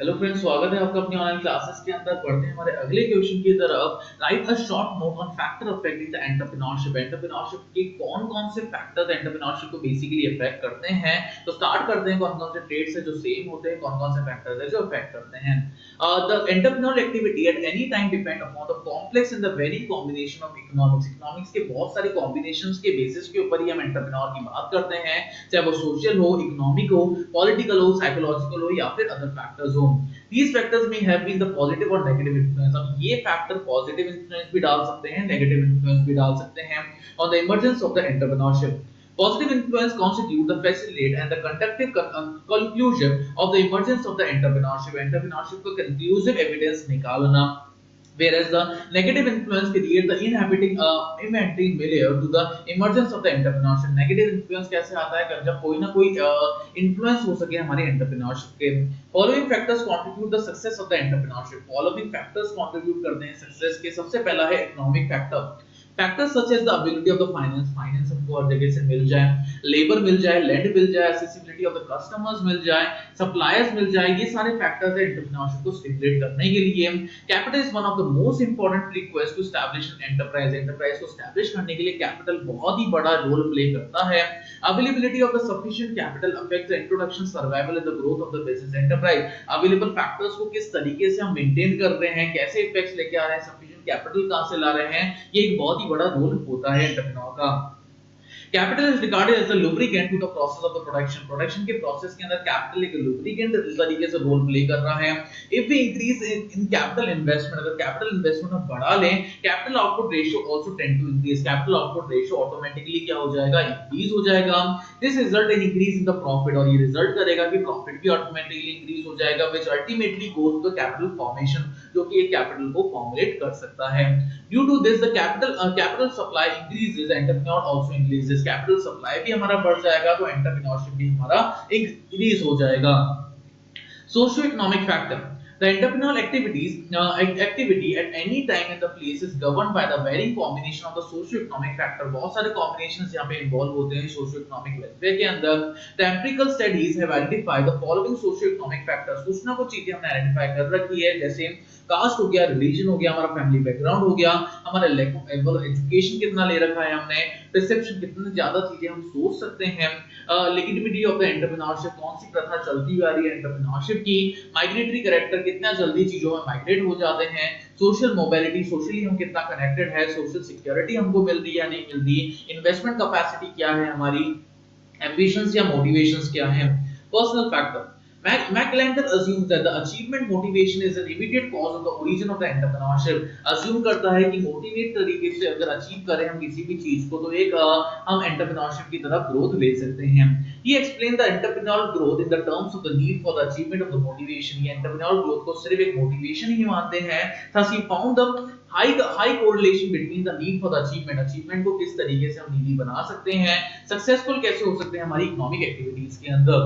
Hello friends, स्वागत है आपका अपनी ऑनलाइन क्लासेस के अंदर। पढ़ते हैं हमारे अगले क्वेश्चन की तरफ। Right a short note on factor affecting the entrepreneurship. Entrepreneurship के कौन-कौन से फैक्टर्स एंटरप्रेन्योरशिप को बेसिकली अफेक्ट करते हैं। तो स्टार्ट करते हैं कौन-कौन से ट्रेड्स है जो सेम होते हैं, कौन-कौन से फैक्टर्स है जो अफेक्ट करते हैं। The entrepreneurial activity at any time depend upon the complex and the varying combination of economics. Economics के बहुत सारे कॉम्बिनेशंस के बेसिस के ऊपर ही हम एंटरप्रेन्योर की बात करते हैं, चाहे वो सोशल हो, इकोनॉमिक हो, पॉलिटिकल हो, साइकोलॉजिकल हो या फिर अदर फैक्टर्स हो। These factors may have been the positive or negative influence। अब ये फैक्टर पॉजिटिव इन्फ्लुएंस भी डाल सकते हैं, नेगेटिव इन्फ्लुएंस भी डाल सकते हैं on the emergence of the entrepreneurship। Positive influence constitute the facilitate and the conductive conclusion of the emergence of the entrepreneurship। Entrepreneurship का conclusive evidence निकालना, whereas the negative influence create the inhibiting milieu to the emergence of the entrepreneurship। negative influence कैसे आता है जब कोई ना कोई influence हो सके हमारी entrepreneurship के। following factors contribute the success of the entrepreneurship। following factors contribute करते हैं success के। सबसे पहला है economic factor। Factors such as the ability of the finance हमको हर जगह से मिल जाए, लेबर मिल जाए, लैंड मिल जाए, एक्सेसिबिलिटी ऑफ द कस्टमर्स मिल जाए, सप्लायर्स मिल जाए, ये सारे फैक्टर्स है एंटरप्रेन्योरशिप को स्टिमुलेट करने के लिए। Capital is one of the most important prerequisite to establish an enterprise. Enterprise को एस्टैब्लिश करने के लिए कैपिटल बहुत ही बड़ा रोल प्ले करता है। Availability of the sufficient capital affects the introduction, survival and the growth of the business. Enterprise available factors को किस तरीके से हम मेंटेन कर रहे हैं, कैसे इफेक्ट्स लेके आ रहे हैं, सफिशिएंट कैपिटल कहां से ला रहे हैं, ये एक बहुत ही बड़ा रोल होता है एंटरप्रेन्योर का। Capital is regarded as the lubricant to the process of the production. Production के प्रोसेस के अंदर कैपिटल एक लुब्रिकेंट तरीके से रोल प्ले कर रहा है। If we increase in capital investment, अगर कैपिटल इन्वेस्टमेंट हम बढ़ा लें, capital output ratio also tend to increase. Capital output ratio automatically क्या हो जाएगा, इंक्रीज हो जाएगा। This result in increase in the profit, और ये रिजल्ट करेगा कि प्रॉफिट भी ऑटोमेटिकली इंक्रीज हो जाएगा, which ultimately goes to the capital formation, जो कि एक कैपिटल को फॉर्मुलेट कर सकता है। Due to this the capital supply increases, entrepreneur also increases. Capital supply भी हमारा बढ़ जाएगा तो एंटरप्रेन्योरशिप भी हमारा इंक्रीज हो जाएगा। Socio economic factor. The entrepreneurial activity at any time in the place is governed by the varying combination of the socio-economic factor। बहुत सारे combinations यहाँ पे involve होते हैं socio-economic welfare के अंदर। The empirical studies have identified the following socio-economic factors। कुछ ना कुछ चीजें हमने आइडेंटिफाई कर रखी है, जैसे कास्ट हो गया, रिलीजन हो गया, हमारा फैमिली बैकग्राउंड हो गया, हमारा एजुकेशन कितना ले रखा है हमने, परसेप्शन कितनी ज्यादा चीजें हम सोच सकते हैं, लेजिटिमिटी ऑफ द एंटरप्रेन्योरशिप, कौन सी प्रथा चलती हुई आ रही है एंटरप्रेन्योरशिप की, माइग्रेटरी कैरेक्टर, कितना जल्दी चीजों में माइग्रेट हो जाते हैं, सोशल मोबिलिटी, सोशली हम कितना कनेक्टेड है, सोशल सिक्योरिटी हमको मिल रही है या नहीं मिल रही, इन्वेस्टमेंट कैपेसिटी क्या है हमारी, ambitions या motivations क्या हैं। Personal factor। McClendon assumes that the achievement motivation is an immediate cause of the origin of the entrepreneurship। assume करता है कि मोटिवेट तरीके से अगर अचीव करें हम किसी भी चीज को तो एक हम एंटरप्रेन्योरशिप की तरफ ग्रोथ ले सकते हैं। He explained the entrepreneurial growth in the terms of the need for the achievement of the motivation। ये entrepreneurial growth को सिर्फ एक मोटिवेशन ही मानते हैं। Thus he found the high correlation between the need for the achievement को किस तरीके से हम नीडी बना सकते हैं, सक्सेसफुल कैसे हो सकते हैं हमारी इकोनॉमिक एक्टिविटीज के अंदर।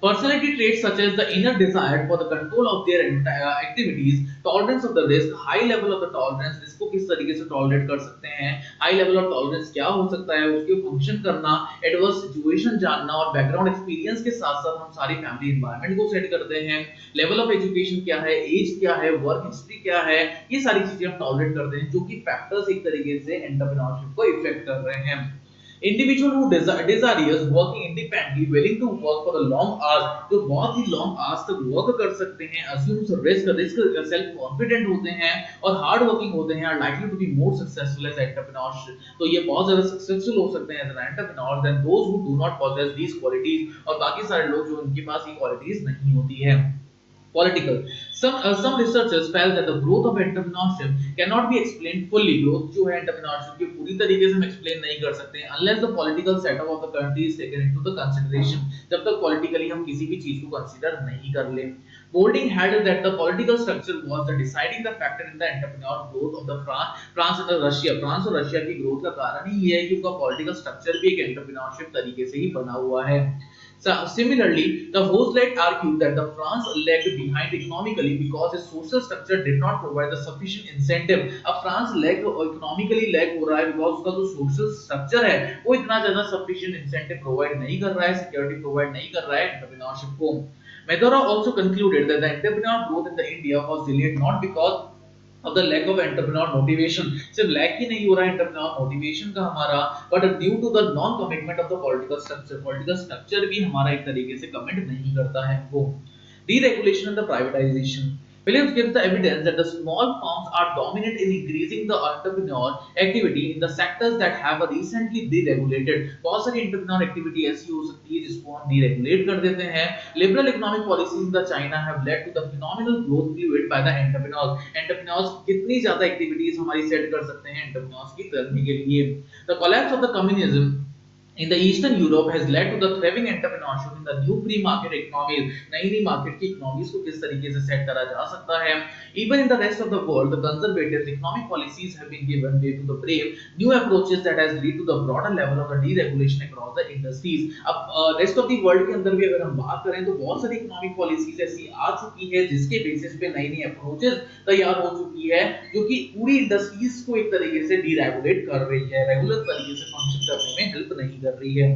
Personality traits such as the inner desire for the control of their activities, tolerance of the risk, high level of the tolerance, risk को किस तरीके से टॉलरेट कर सकते हैं, high level of tolerance क्या हो सकता है, उसके फंक्शन करना, एडवर्स सिचुएशन जानना और बैकग्राउंड एक्सपीरियंस के साथ साथ हम सारी फैमिली एनवायरनमेंट को सेट करते हैं, लेवल ऑफ एजुकेशन क्या है, एज क्या है, वर्क हिस्ट्री क्या है, ये सारी चीजें हम टॉलरेट करते हैं, जो कि फैक्टर्स एक तरीके से एंटरप्रेन्योरशिप को इफेक्ट कर रहे हैं। Individual who desires working independently, willing to work for the long hours, जो बहुत ही long hours तक work कर सकते हैं, assumes risk self confident होते हैं और hard working होते हैं, are likely to be more successful as entrepreneurs। तो ये बहुत ज्यादा successful हो सकते हैं as an entrepreneur than those who do not possess these qualities। और बाकी सारे लोग जो उनके पास ये qualities नहीं होती है। Political। Some researchers felt that the growth of entrepreneurship cannot be explained fully। growth जो है entrepreneurship की पूरी तरीके से हम explain नहीं कर सकते हैं unless the political setup of the country is taken into the consideration। जब तक politically हम किसी भी चीज को consider नहीं कर ले। Golding had that the political structure was the deciding the factor in the entrepreneurial growth of the France and Russia। France और रशिया की ग्रोथ का कारण ही ये है कि उनका political structure भी एक entrepreneurship तरीके से ही बना हुआ है। So, similarly, the Hochschild argued that the France lagged behind economically because its social structure did not provide the sufficient incentive। अब फ्रांस economically lag हो रहा है because उसका जो social structure है वो इतना ज्यादा sufficient incentive provide नहीं कर रहा है, security provide नहीं कर रहा है entrepreneurship को। Medora also concluded that the entrepreneurial growth in the India was delayed not because of the lack of entrepreneur motivation, सिर्फ lack ही नहीं हो रहा है entrepreneur motivation का हमारा, but due to the non commitment of the political structure भी हमारा एक तरीके से कमिट नहीं करता है वो। Deregulation and the privatization. Williams gives the evidence that the small firms are dominant in increasing the entrepreneur activity in the sectors that have recently deregulated. बहुत सारी entrepreneur activity ऐसी हो सकती है जिसको हम deregulate कर देते हैं। Liberal economic policies in the China have led to the phenomenal growth fueled by the entrepreneurs. Entrepreneurs कितनी ज़्यादा activities हमारी set कर सकते हैं entrepreneurs की करने के लिए। The collapse of the communism in the Eastern Europe has led to the thriving entrepreneurship in the new pre-market economies. नई market की economies को किस तरीके से set करा जा सकता है। Even in the rest of the world, the conservative economic policies have been given way to the brave new approaches that has led to the broader level of the deregulation across the industries. अब rest of the world के अंदर भी अगर हम बात करें तो बहुत सारी economic policies ऐसी आ चुकी है जिसके basis पे नई approaches तैयार हो चुकी है जो कि पूरी industries को एक तरीके से deregulate कर रही है, regular तरीके से function करने में help नहीं कर रही है।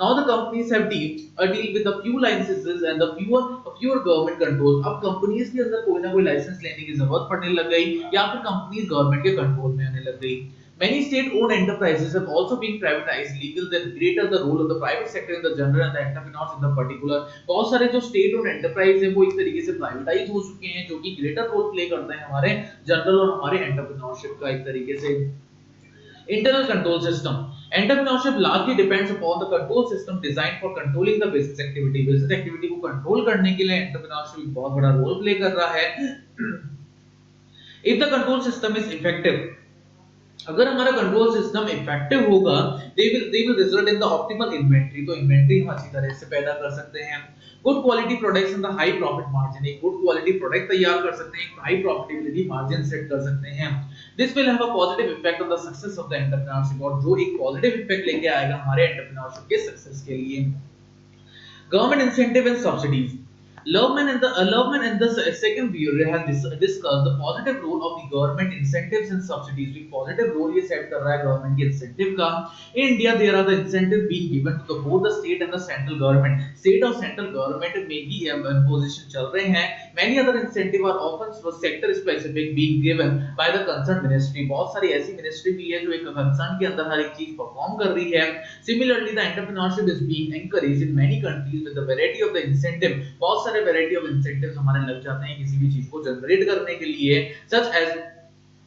Now the companies have deal with the few licenses and the fewer government controls. अब companies के अंदर कोई ना कोई license लेने की जरूरत पड़ने लग गई या फिर companies government के control में आने लग गई। Many state-owned enterprises have also been privatized. Legal then greater the role of the private sector in the general and the entrepreneurs in the particular. बहुत सारे जो state-owned enterprise है वो इस तरीके से privatize हो चुके हैं जो कि greater role play करते हैं हमारे general और हमारे entrepreneurship का एक तरीके से। Internal control system. Entrepreneurship largely depends upon the control system designed for controlling the business activity. Business activity को control करने के लिए entrepreneurship बहुत बड़ा role play कर रहा है। If the control system is effective, अगर हमारा कंट्रोल सिस्टम इफेक्टिव होगा they will result in the optimal inventory, तो इन्वेंटरी हम अच्छी तरह से पैदा कर सकते हैं। Good quality products and the high profit margin, एक गुड क्वालिटी प्रोडक्ट तैयार कर सकते हैं, हाई प्रॉफिटेबिलिटी मार्जिन सेट कर सकते हैं। This will have a positive effect on the success of the entrepreneurship, और जो एक पॉजिटिव इफेक्ट लेके आएगा हमारे एंटरप्रेन्योरशिप के सक्सेस के लिए। Government incentive and subsidies. Loveman and the second viewer has discussed the positive role of the government incentives and subsidies. The positive role ये set कर रहा है government के incentive का। In India there are the incentive being given to both the state and the central government. State और central government में भी imposition चल रहे हैं। Many other incentive are often sector specific being given by the concerned ministry. बहुत सारी ऐसी ministry भी है जो एक concern के अंदर हर एक चीज perform कर रही है। Similarly, the entrepreneurship is being encouraged in many countries with the variety of the incentive. बहुत सारे variety of incentives हमारे लग जाते हैं किसी भी चीज को जनरेट करने के लिए, such as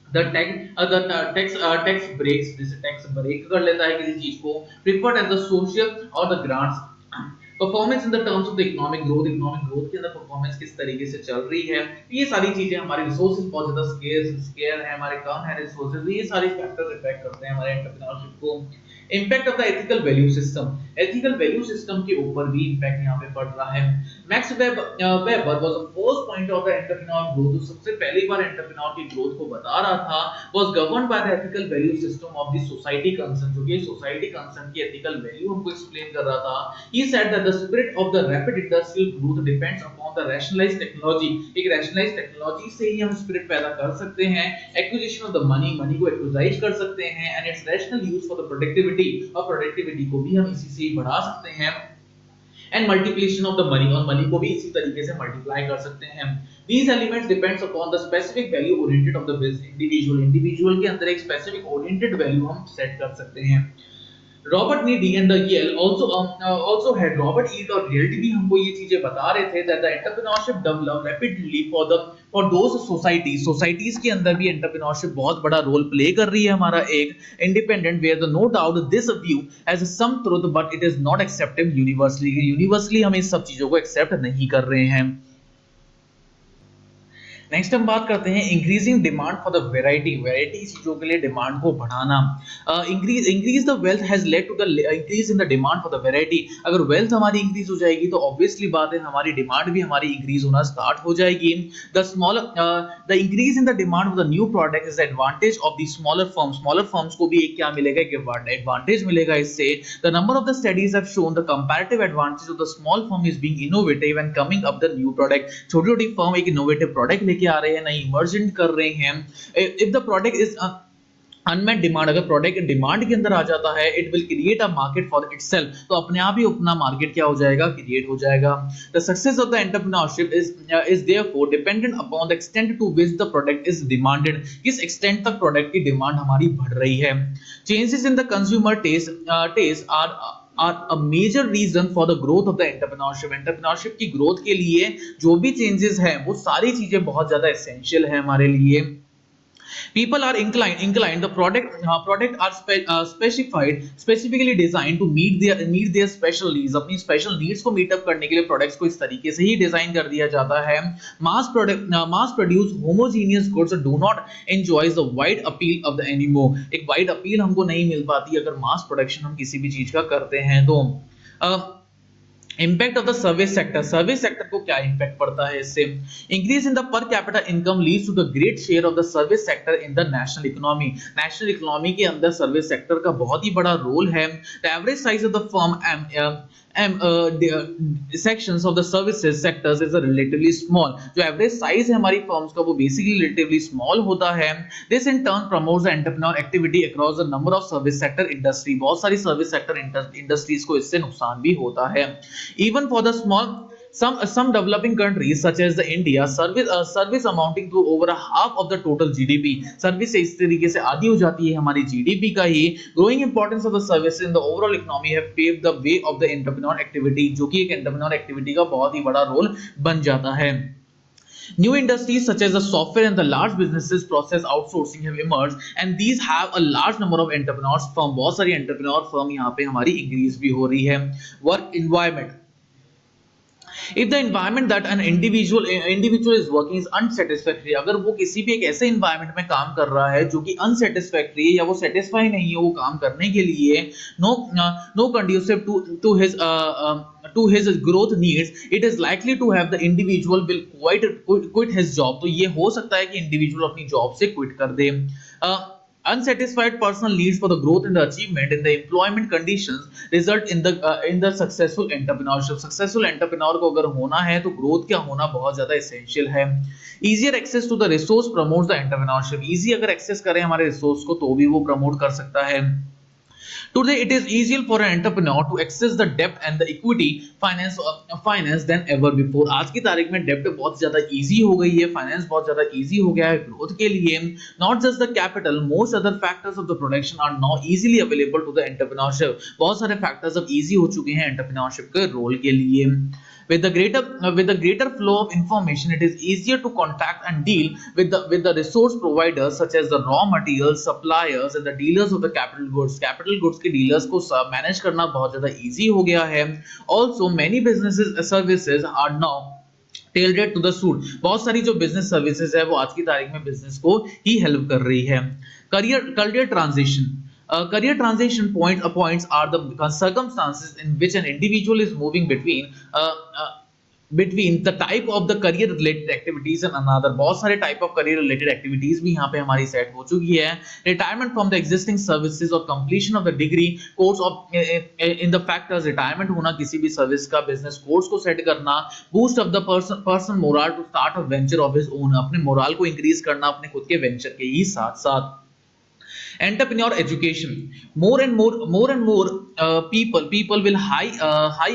the tax breaks, जैसे टैक्स ब्रेक कर लेता है किसी चीज को, preferred as the social और the grants, performance in the terms of the economic growth के अंदर परफॉर्मेंस किस तरीके से चल रही है, ये सारी चीजें हमारे रिसोर्सेज बहुत ज्यादा स्केयर है, हमारे कम है रिसोर्सेज, ये सारी फैक्टर्स इफेक्ट करते हैं हमारे एंटरप्रेन्योरशिप को। Impact of the ethical value system के ऊपर भी इम्पैक्ट यहाँ पे पड़ रहा है। Max weber was the first point of the entrepreneur growth, तो सबसे पहली बार एंटरप्रेन्योर की ग्रोथ को बता रहा था, was governed by the ethical value system of the society concern, जो कि सोसाइटी कंसर्न की एथिकल वैल्यू हमको एक्सप्लेन कर रहा था। He said that the spirit of the rapid industrial growth depends upon the rationalised technology, एक rationalised technology से ही हम स्पिरिट पैदा कर सकते हैं, एक्विजिशन ऑफ द मनी को एक्विजाइज कर सकते हैं, and it's rational use for the productivity, और प्रोडक्टिविटी को भी हम इसी से ही बढ़ा सकते हैं, and multiplication of the money, और मनी को भी इसी तरीके से मल्टीप्लाई कर सकते हैं। These elements depends upon the specific value oriented of the business individual के अंदर एक specific oriented value हम सेट कर सकते हैं। Robert Needy and the Yale also had Robert ईट और रियल्टी भी हमको ये चीजें बता रहे थे that the entrepreneurship developed rapidly for those societies के अंदर भी entrepreneurship बहुत बड़ा रोल प्ले कर रही है हमारा एक independent where the no doubt this view has some truth but it is not accepted universally हम इस सब चीजों को एक्सेप्ट नहीं कर रहे हैं। नेक्स्ट हम बात करते हैं increasing demand for the variety चीजों के लिए डिमांड को बढ़ाना। Increase the wealth has led to the increase in the demand for the variety. अगर वेल्थ हमारी इंक्रीज हो जाएगी तो ऑब्वियसली बात है हमारी डिमांड भी हमारी इंक्रीज होना स्टार्ट हो जाएगी। The increase in the demand for the new product is the advantage of the smaller firms को भी एक क्या मिलेगा, एक एडवांटेज मिलेगा इससे। The number of the studies have shown the comparative advantage of the small firm is being innovative and coming up the new product. छोटी-छोटी firm एक इनोवेटिव प्रोडक्ट लेके आ रहे हैं, नई इमर्जेंट कर रहे हैं। If the product is unmet demand, अगर प्रोडक्ट डिमांड के अंदर आ जाता है, it will create a market for itself, तो अपने आप ही अपना मार्केट क्या हो जाएगा, क्रिएट हो जाएगा। The success of the entrepreneurship is therefore dependent upon the extent to which the product is demanded, किस एक्सटेंट तक प्रोडक्ट की डिमांड हमारी बढ़ रही है। Changes in the consumer taste are a major reason for the growth of the entrepreneurship. Entrepreneurship की growth के लिए जो भी चेंजेस हैं वो सारी चीजें बहुत ज्यादा एसेंशियल है हमारे लिए। People are inclined the product are specifically designed to meet their special needs, अपनी special needs को meet up करने के लिए products को इस तरीके से ही design कर दिया जाता है। Mass produced homogeneous goods do not enjoy the wide appeal of the anymore, एक wide appeal हमको नहीं मिल पाती अगर mass production हम किसी भी चीज का करते हैं तो। Impact of the service sector को क्या इम्पैक्ट पड़ता है इससे। Increase in the per capita income leads to the great share of the service sector in the national economy. National economy के अंदर सर्विस सेक्टर का बहुत ही बड़ा रोल है। The average size of the firm sections of the services sectors is a relatively small, जो average size है हमारी firms का वो बेसिकली रिलेटिवली स्मॉल होता है। This in turn promotes the entrepreneur activity across the number of service sector industry, बहुत सारी service sector industries को इससे नुकसान भी होता है। Even for the small some developing countries such as the India, service amounting to over a half of the total GDP, service इस तरीके से आधी हो जाती है हमारी जीडीपी का ही। growing importance of the service in the overall economy have paved the way of the entrepreneur activity, जो कि एक एंटरप्रेन्योर एक्टिविटी का बहुत ही बड़ा रोल बन जाता है। New industries such as the software and the large businesses process outsourcing have emerged, and these have a large number of entrepreneurs firm, बहुत सारी entrepreneur firm यहाँ पे हमारी इंक्रीज भी हो रही है। Work environment, if the environment that an individual is working is unsatisfactory, अगर वो किसी भी एक ऐसे environment में काम कर रहा है जो कि unsatisfactory है या वो satisfy नहीं है वो काम करने के लिए, no conducive to his growth needs, it is likely to have the individual will quit his job, तो ये हो सकता है कि individual अपनी job से quit कर दे। Unsatisfied personal needs for the growth and the achievement in the employment conditions result in the successful entrepreneurship। successful entrepreneur को अगर होना है तो growth क्या होना बहुत ज्यादा essential है। easier access to the resource promotes the entrepreneurship, easy अगर access करें हमारे resource को तो भी वो promote कर सकता है। Today, it is easier for an entrepreneur to access the debt and the equity finance than ever before। आज की तारीख में डेब्ट बहुत ज्यादा इजी हो गई है, फाइनेंस बहुत ज्यादा इजी हो गया है ग्रोथ के लिए। Not just the capital, most other factors of the production are now easily available to the entrepreneurship। बहुत सारे फैक्टर्स अब इजी हो चुके हैं एंटरप्रेन्योरशिप के रोल के लिए। With the greater flow of information, it is easier to contact and deal with the resource providers such as the raw materials, suppliers and the dealers of the capital goods। capital goods के dealers को manage करना बहुत ज़्यादा easy हो गया है। Also, many businesses services are now tailored to the suit। बहुत सारी जो business services है वो आज की तारीख में business को ही help कर रही है। Career transition, career transition points are the circumstances in which an individual is moving between the type of the career related activities and another। बहुत सारे type of career related activities भी यहाँ पे हमारी set हो चुकी है। Retirement from the existing services or completion of the degree course of in the factors, retirement होना किसी भी service का business course को set करना। Boost of the person morale to start a venture of his own, अपने morale को increase करना अपने खुद के venture के ही साथ साथ। Entrepreneur education, more and more people will high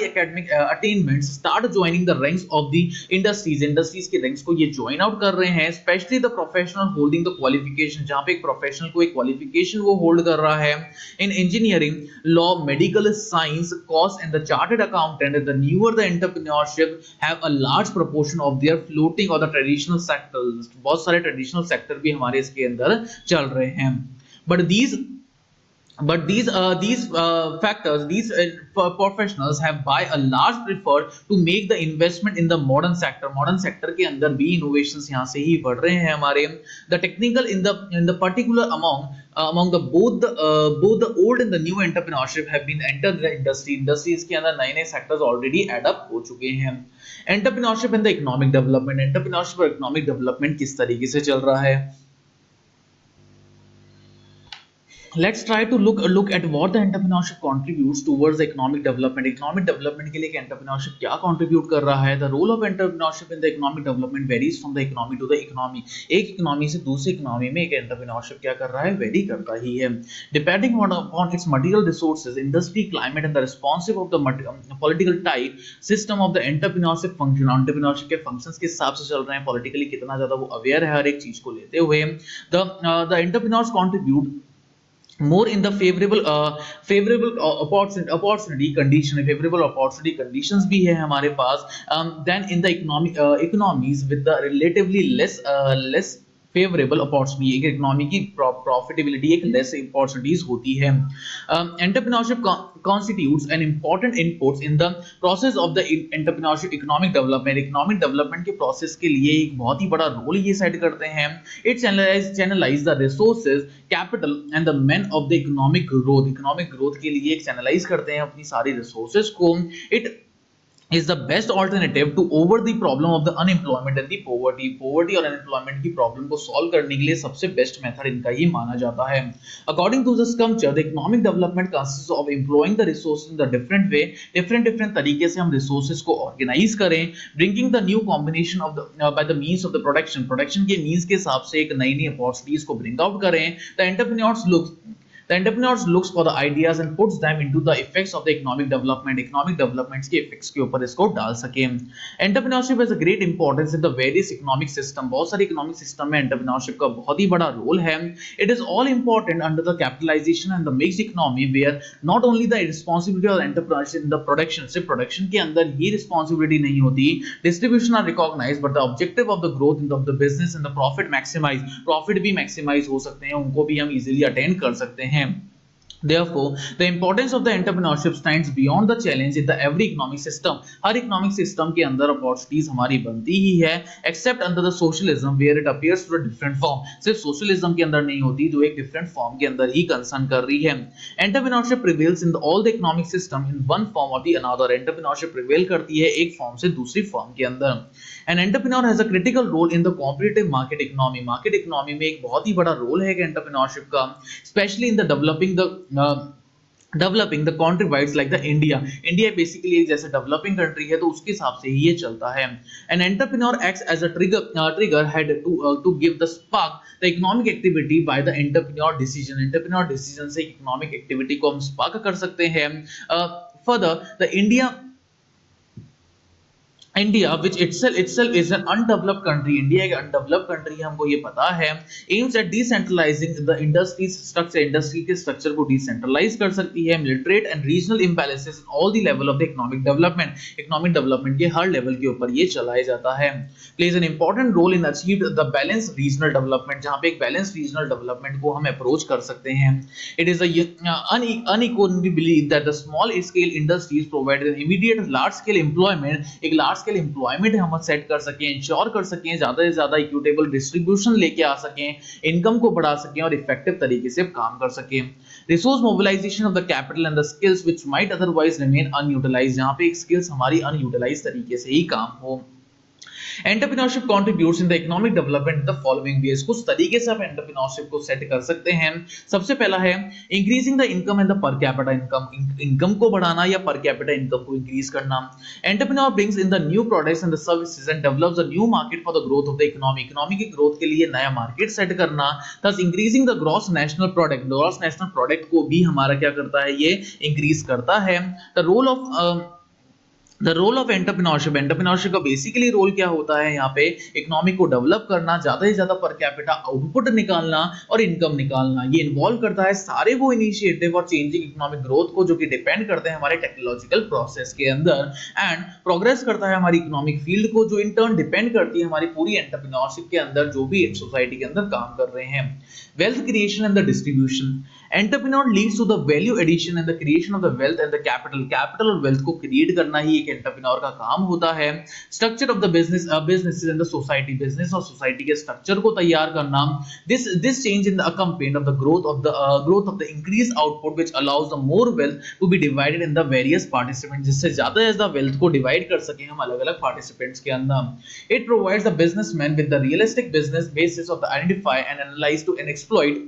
academic attainments start joining the ranks of the industries के ranks को ये join out कर रहे हैं। especially the professional holding the qualification, जहाँ पे एक professional को एक qualification वो hold कर रहा है। in engineering, law, medical science, cost and the chartered accountant, the newer the entrepreneurship have a large proportion of their floating or the traditional sectors, बहुत सारे traditional sector भी हमारे इसके अंदर चल रहे हैं। But these factors, these professionals have by a large preferred to make the investment in the modern sector के अंदर भी innovations यहाँ से ही बढ़ रहे हैं हमारे। the technical in the particular among the both the old and the new entrepreneurship have been entered the industries के अंदर नए sectors already add up हो चुके हैं। entrepreneurship and the economic development किस तरीके से चल रहा है। let's try to look at what the entrepreneurship contributes towards the economic development. Economic development के लिए entrepreneurship क्या contribute कर रहा है? The role of entrepreneurship in the economic development varies from the economy to the economy. एक economy से दूसरी economy में एक entrepreneurship क्या कर रहा है? Vary करता ही है. Depending on its material resources, industry, climate and the responsive of the political type, system of the entrepreneurship function. Entrepreneurship के functions के हिसाब से चल रहे हैं. Politically कितना ज़्यादा वो aware है हर एक चीज को लेते हुए. The entrepreneurs contribute more in the opportunity condition, favorable opportunity conditions भी है हमारे पास than in the economies with the relatively less favourable opportunity. एक इकोनॉमी की प्रॉफिटेबिलिटी एक लेस अपॉर्चुनिटीज होती है. Entrepreneurship constitutes an important inputs in the process of the entrepreneurship economic development. Economic development के process के लिए एक बहुत ही बड़ा रोल ये सेट करते हैं. It channelize the resources, capital and the men of the economic growth के लिए एक channelize करते हैं अपनी सारी resources को. It is the best alternative to over the problem of the unemployment and the poverty और unemployment की problem को solve करने के लिए सबसे best method इनका ही माना जाता है. According to this culture, the economic development consists of employing the resources in the different way, different तरीके से हम resources को organize करें, bringing the new combination of the by the means of the production के means के हिसाब से एक नई opportunities को bring out करें. The entrepreneurs looks for the ideas and puts them into the effects of the economic developments के effects के ऊपर इसको डाल सके. Entrepreneurship has a great importance in the various economic system. बहुत सारे economic system में entrepreneurship का बहुत ही बड़ा role है. It is all important under the capitalization and the mixed economy where not only the responsibility of the entrepreneurship in the production, सिर्फ production के अंदर ही responsibility नहीं होती, distribution are recognized but the objective of the growth of the business and the profit भी maximize हो सकते हैं, उनको भी हम easily attain कर सकते हैं. Therefore, the importance of the entrepreneurship stands beyond the challenge in the every economic system. Her economic system के अंदर opportunities हमारी बनती ही है, except under the socialism where it appears to a different form. सिर्फ socialism के अंदर नहीं होती, जो एक different form के अंदर ही concern कर रही है. Entrepreneurship prevails in all the economic system in one form or the another. Entrepreneurship prevail करती है एक form से दूसरी form के अंदर. An entrepreneur has a critical role in the competitive market economy. Market economy में एक बहुत ही बड़ा role है entrepreneurship का, especially in the developing the country wides like the India basically एक जैसे developing country है, तो उसके हिसाब से ही ये चलता है. An entrepreneur acts as a trigger head to give the spark the economic activity by the entrepreneur decision से economic activity को हम spark कर सकते हैं. Further, the India, which itself is an undeveloped country, India एक undeveloped country है, हमको ये पता है, aims at decentralizing the industry's structure, industry के structure को decentralize कर सकती है, literate and regional imbalances in all the level of the economic development के हर level के ऊपर ये चलाया जाता है, plays an important role in achieve the balanced regional development, जहाँ पे एक balanced regional development को हम approach कर सकते हैं. It is a unequivocally belief that the small scale industries provide an immediate large scale employment, एक large स्केल एम्प्लॉयमेंट हम सेट कर सकें, इंश्योर कर सकें, ज्यादा से ज्यादा इक्विटेबल डिस्ट्रीब्यूशन लेके आ सकें, इनकम को बढ़ा सकें और इफेक्टिव तरीके से काम कर सकें. Resource mobilisation of the capital and the skills which might otherwise remain unutilised, जहां पे एक स्किल्स हमारी अनयूटिलाइज्ड तरीके से ही काम हो. Entrepreneurship contributes in the economic development in the following ways. कुछ तरीके से आप entrepreneurship को सेट कर सकते हैं. सबसे पहला है increasing the income and the per capita income को बढ़ाना या per capita income को increase करना. Entrepreneur brings in the new products and the services and develops a new market for the growth of the economy. Economy की growth के लिए नया market set करना, thus increasing the gross national product को भी हमारा क्या करता है, ये increase करता है. The role of entrepreneurship का बेसिकली रोल क्या होता है, यहाँ पे इकोनॉमी को डेवलप करना, ज्यादा से ज्यादा पर कैपिटा आउटपुट निकालना और इनकम निकालना. ये इन्वॉल्व करता है सारे वो इनिशिएटिव और चेंजिंग इकोनॉमिक ग्रोथ को जो कि डिपेंड करते हैं हमारे टेक्नोलॉजिकल प्रोसेस के अंदर, एंड प्रोग्रेस करता है हमारी इकोनॉमिक फील्ड को, जो इन टर्न डिपेंड करती है हमारी पूरी एंटरप्रेन्योरशिप के अंदर जो भी सोसाइटी के अंदर काम कर रहे हैं. Wealth creation and the distribution. Entrepreneur leads to the value addition and the creation of the wealth and the capital और wealth को create करना ही एक entrepreneur का काम होता है. Structure of the businesses and the society, business और society के structure को तैयार करना. This change in the accompanied of the growth of the increased output which allows the more wealth to be divided in the various participants, जिससे ज्यादा wealth को divide कर सकें हम अलग-अलग participants के अंदर. It provides the businessman with the realistic business basis of the identify and analyze to and exploit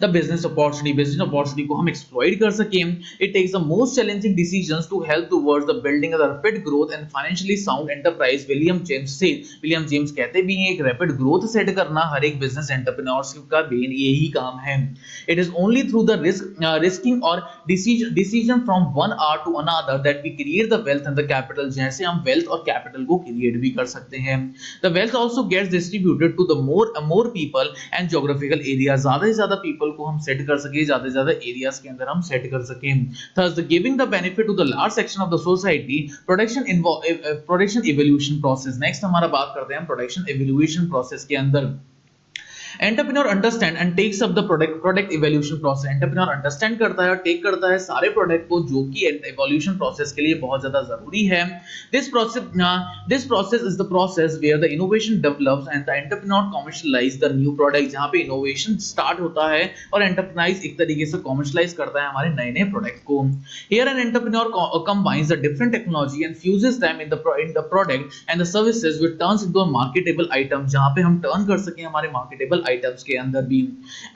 the business opportunity को हम एक्सप्लॉइट कर सकें। It takes the most challenging decisions to help towards the building a rapid growth and financially sound enterprise. William James कहते भी हैं एक rapid growth set करना हर एक बिजनेस एंटरप्रेन्योर्स का मेन यही काम है। It is only through the risking और decision from one or to another that we create the wealth and the capital, जैसे हम वेल्थ और कैपिटल को क्रिएट भी कर सकते हैं। The wealth also gets distributed to the more people and geographical area, ज्यादा से ज्यादा पीपल को हम सेट कर सके, ज्यादा से ज्यादा एरियाज के अंदर हम सेट कर सके। thus the giving the benefit to the large section of the society। Production evolution process, next हमारा बात करते हैं हम प्रोडक्शन इवोल्यूशन प्रोसेस के अंदर। Entrepreneur understand and takes up the product evolution process. Entrepreneur understand करता है और टेक करता है सारे प्रोडक्ट को जो कि इवोल्यूशन प्रोसेस के लिए बहुत ज्यादा जरूरी है। This process is the process where the innovation develops and the entrepreneur commercialise the new product, जहां पे इनोवेशन स्टार्ट होता है और एंटरप्राइज एक तरीके से कमर्शियलाइज करता है हमारे नए नए प्रोडक्ट को। Here an entrepreneur combines the different technology and fuses them in the product and the services which turns into a marketable item, जहां पे हम टर्न कर सके हमारे मार्केटेबल आइटम्स के अंदर भी।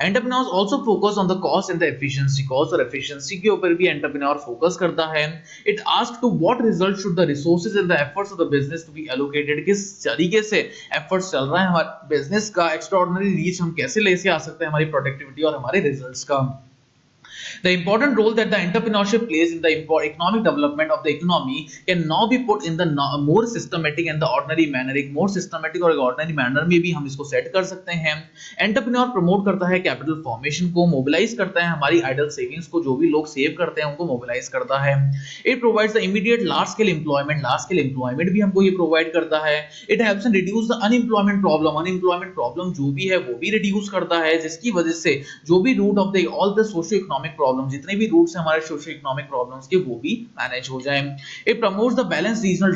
Entrepreneurs also focus on the cost and the efficiency, cost और एफिशिएंसी के ऊपर भी एंटरप्रेन्योर फोकस करता है। It ask to what result should the resources and the efforts of the business to be allocated, किस तरीके से एफर्ट्स चल रहा है हमारे बिजनेस का, एक्स्ट्राऑर्डिनरी रीच हम कैसे लेके आ सकते हैं हमारी प्रोडक्टिविटी और हमारे रिजल्ट्स का। The important role that the entrepreneurship plays in the economic development of the economy can now be put in the more systematic and the ordinary manner। एक more systematic और ordinary manner में भी हम इसको set कर सकते हैं। Entrepreneur promote करता है capital formation को, mobilize करता है हमारी idle savings को, जो भी लोग save करते हैं उनको mobilize करता है। It provides the immediate large scale employment भी हमको ये provide करता है। It helps in reduce the unemployment problem जो भी है वो भी reduce करता है, जिसकी वजह से जो भी root of the all the socio economic problem, जितने भी रूट्स हैं हमारे सोशल इकोनॉमिक प्रॉब्लम्स के, वो भी मैनेज हो जाए। It promotes the balance regional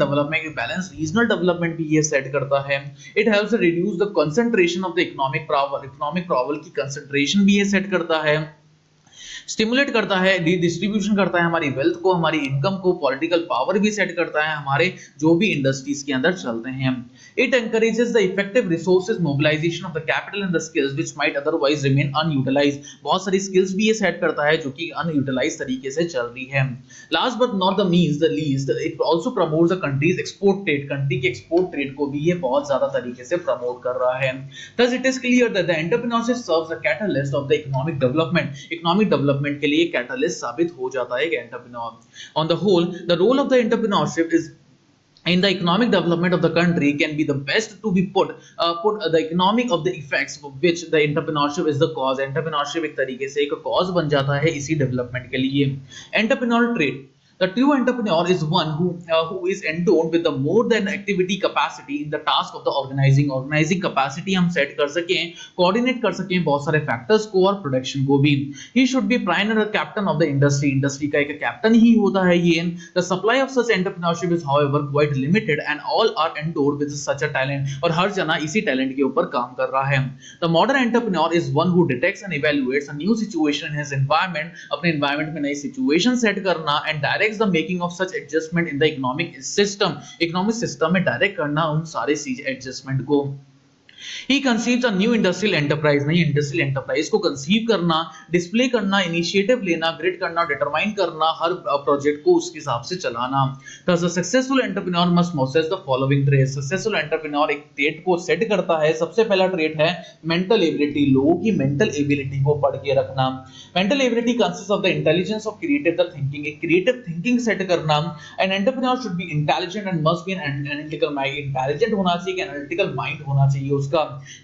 development भी ये सेट करता है। It helps reduce the concentration of the economic power की कंसंट्रेशन भी ये सेट करता है। स्टिमुलेट करता है, डिस्ट्रीब्यूशन करता है हमारी वेल्थ को, हमारी इनकम को, पॉलिटिकल पावर भी सेट करता है हमारे जो भी इंडस्ट्रीज के अंदर चलते हैं। It encourages the effective resources mobilisation of the capital and the skills which might otherwise remain unutilised. बहुत सारी स्किल्स भी ये सेट करता है जो कि अनयूटिलाइज्ड तरीके से चल रही है। Last but not the least, it also promotes the countries export trade, country के एक्सपोर्ट ट्रेड को भी ये बहुत ज्यादा तरीके से प्रमोट कर रहा है। Thus it is clear that the entrepreneurship serves a catalyst of the economic development के लिए कैटलिस्ट साबित हो जाता है एक entrepreneur. On the whole, the role of the entrepreneurship is in the economic development of the country can be the best to be put the economic of the effects of which the entrepreneurship is the cause। entrepreneurship एक तरीके से एक cause बन जाता है इसी development के लिए। entrepreneurial trait, the true entrepreneur is one who is endowed with the more than activity capacity in the task of the organizing capacity हम set कर सकें, coordinate कर सकें बहुत सारे factors को और production को भी। he should be pioneer captain of the industry का एक captain ही होता है ये। the supply of such entrepreneurship is however quite limited and all are endowed with such a talent, और हर जना इसी talent के ऊपर काम कर रहा है। the modern entrepreneur is one who detects and evaluates a new situation in his environment, अपने environment में नई situation set करना and direct the making of such adjustment in the economic system में डायरेक्ट करना उन सारे एडजस्टमेंट को। He conceives a new industrial enterprise, नई इंडस्ट्रियल एंटरप्राइज को कंसीव करना, डिस्प्ले करना, इनिशिएटिव लेना, ग्रिड करना, डिटरमाइन करना, हर प्रोजेक्ट को उसके हिसाब से चलाना। Thus a successful entrepreneur must possess the following traits। Successful entrepreneur एक ट्रेट को सेट करता है। सबसे पहला ट्रेट है मेंटल एबिलिटी, लोगों की मेंटल एबिलिटी को पढ़ के रखना। Mental ability consist of the intelligence of creative thinking, एक क्रिएटिव थिंकिंग सेट करना। N entrepreneur should be intelligent and must be an analytical mind, intelligent होना चाहिए, एनालिटिकल माइंड होना चाहिए उसका।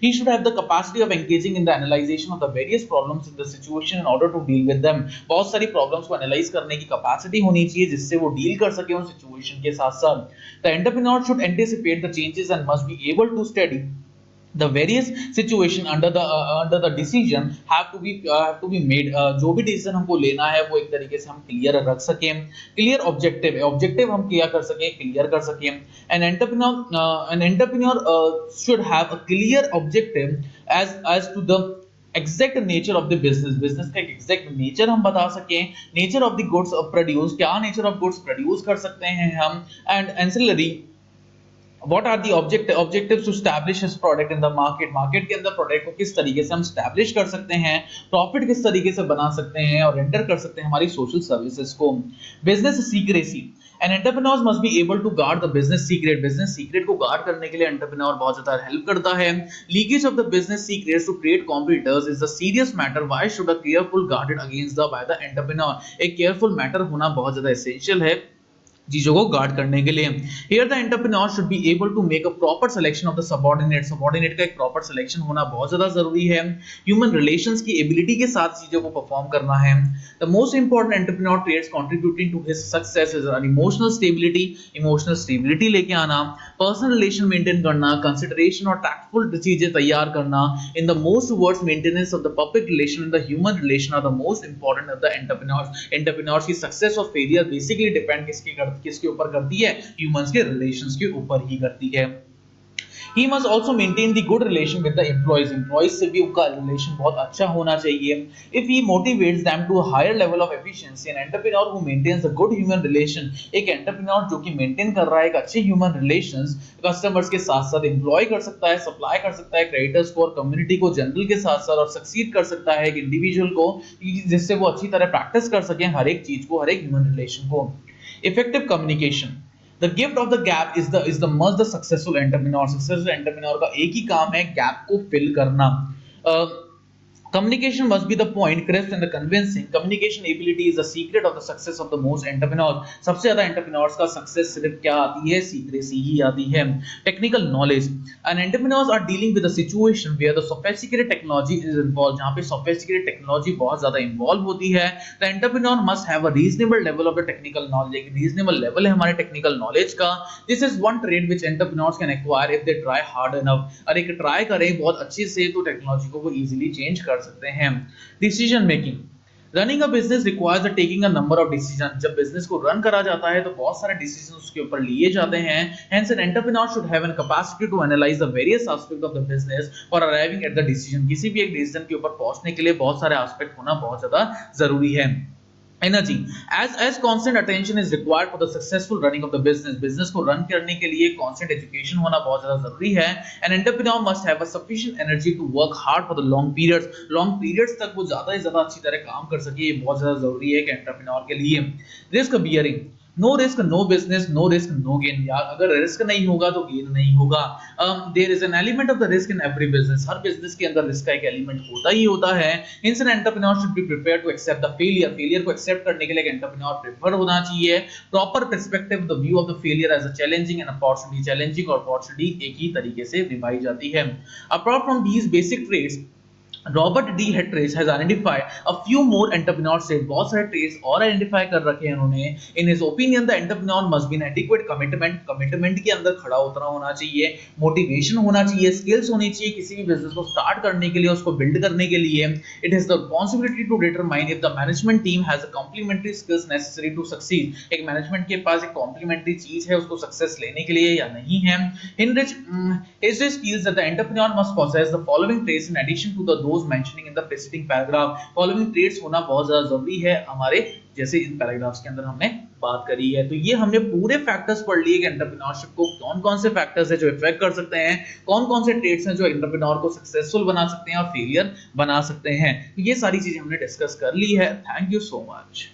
He should have the capacity of engaging in the analyzation of the various problems in the situation in order to deal with them। बहुत सारी problems को analyse करने की कैपेसिटी होनी चाहिए जिससे वो डील कर सके उन सिचुएशन के साथ साथ। The entrepreneur should anticipate the changes and must be able to study the various situation under the decision have to be made। जो भी डिसीजन हमको लेना है वो एक तरीके से हम क्लियर रख सकें। क्लियर ऑब्जेक्टिव हम क्या कर सकें, क्लियर कर सकें। an entrepreneur should have a clear objective as to the exact nature of the business का एग्जैक्ट नेचर हम बता सकें। Nature of the goods produce, क्या नेचर ऑफ गुड्स प्रोड्यूस कर सकते हैं हम। And what are the objectives to establish his product in the market, market के अंदर प्रोडक्ट को किस तरीके से हम एस्टैब्लिश कर सकते हैं, प्रॉफिट किस तरीके से बना सकते हैं और रेंडर कर सकते हैं हमारी सोशल सर्विसेज को। Business secrecy, an entrepreneur must be able to guard the business secret को गार्ड करने के लिए एंटरप्रेन्योर बहुत ज्यादा हेल्प करता है। Leakage of the business secrets to create competitors is a serious matter, why should a careful guarded against the by the entrepreneur, एक careful matter होना बहुत ज्यादा एसेंशियल है चीजों को गार्ड करने के लिए। Here the entrepreneur should be able to make a proper selection of the subordinate, subordinate का एक proper selection होना बहुत ज्यादा जरूरी है। Human relations की ability के साथ चीजों को perform करना है। The most important entrepreneur traits contributing to his success is an emotional stability लेके आना, personal relation maintain करना, consideration और tactful चीजें तैयार करना। In the most words, maintenance of the public relation and the human relation are the most important of the entrepreneurs। Entrepreneurs की success और failure basically depend किसके ऊपर करती है, ह्यूमंस के रिलेशंस के ऊपर ही करती है। He must also maintain the good relation with the employees, employees से भी उनका रिलेशन बहुत अच्छा होना चाहिए। If he motivates them to a higher level of efficiency, an entrepreneur who maintains a good human relation, एक एंटरप्रेन्योर जो कि मेंटेन कर रहा है एक अच्छे ह्यूमन रिलेशंस कस्टमर्स के साथ साथ एम्प्लॉय कर सकता है, सप्लाई कर सकता है क्रेडिटर्स को और कम्युनिटी को जनरल के साथ साथ, और सक्सीड कर सकता है एक इंडिविजुअल को जिससे वो अच्छी तरह प्रैक्टिस कर सके हर एक चीज को, हर एक ह्यूमन रिलेशन को। Effective communication, the gift of the gap is the must the successful entrepreneur का एक ही काम है गैप को फिल करना। Communication must be the point, crisp and the convincing. Communication ability is the secret of the success of the most entrepreneurs. सबसे ज्यादा entrepreneurs का success सिर्फ क्या आती है, secrecy ही आती है। Technical knowledge, and entrepreneurs are dealing with a situation where the sophisticated technology is involved, जहाँ पे sophisticated technology बहुत ज्यादा involve होती है। The entrepreneur must have a reasonable level of the technical knowledge, एक reasonable level है हमारे technical knowledge का। This is one trait which entrepreneurs can acquire if they try hard enough। और एक try करें बहुत अच्छे से तो टेक्नोलॉजी को वो easily change कर सकते हैं। Decision making, running a business requires the taking a number of decision, जब बिजनेस को रन करा जाता है तो बहुत सारे डिसीजन उसके ऊपर लिए जाते हैं। Hence an entrepreneur should have an capacity to analyse the various aspect of the business for arriving at the decision, किसी भी एक डिसीजन के ऊपर पहुंचने के लिए बहुत सारे एस्पेक्ट होना बहुत ज्यादा जरूरी है। Energy, as constant attention is required for the successful running of the business को रन करने के लिए constant education होना बहुत ज्यादा जरूरी है। An entrepreneur must have a sufficient energy to work hard for the long periods तक वो ज्यादा से ज्यादा अच्छी तरह काम कर सके, ये बहुत ज्यादा जरूरी है एक एंटरप्रेन्योर के लिए। Risk bearing, no risk no business, no risk no gain, यार अगर रिस्क नहीं होगा तो गेन नहीं होगा। There is an element of the risk in every business, हर बिजनेस के अंदर रिस्क का एक एलिमेंट होता ही होता है। Hence an entrepreneur should be prepared to accept the failure को एक्सेप्ट करने के लिए एक एंटरप्रेन्योर प्रिपेयर होना चाहिए। Proper perspective, the view of the failure as a challenging and opportunity, challenging और अपॉर्चुनिटी एक ही तरीके से निभाई जाती है। Apart from these basic traits, Robert D Hisrich has identified a few more entrepreneurs, से बहुत सारे ट्रेड्स और आइडेंटिफाई कर रखे हैं उन्होंने। In his opinion the entrepreneur must B N adequate commitment के अंदर खड़ा उतरा होना चाहिए, मोटिवेशन होना चाहिए, स्किल्स होनी चाहिए किसी भी बिजनेस को स्टार्ट करने के लिए, उसको बिल्ड करने के लिए। It is the responsibility to determine if the management team has a complementary skills necessary to succeed, एक मैनेजमेंट के पास एक कॉम्प्लीमेंट्री चीज है उसको सक्सेस लेने के लिए या नहीं है। His skills that the entrepreneur must possess the following traits in addition to the those mentioning in the preceding paragraph, following traits होना बहुत ज्यादा जरूरी है हमारे जैसे इन पैराग्राफ्स के अंदर हमने बात करी है। तो ये हमने पूरे फैक्टर्स पढ़ लिए कि एंटरप्रेन्योरशिप को कौन-कौन से फैक्टर्स हैं जो इफेक्ट कर सकते हैं, कौन-कौन से ट्रेट्स हैं जो एंटरप्रेन्योर को सक्सेसफुल बना सकते हैं और फेलियर बना सकते हैं। तो ये सारी चीजें हमने डिस्कस कर ली है। Thank you so much.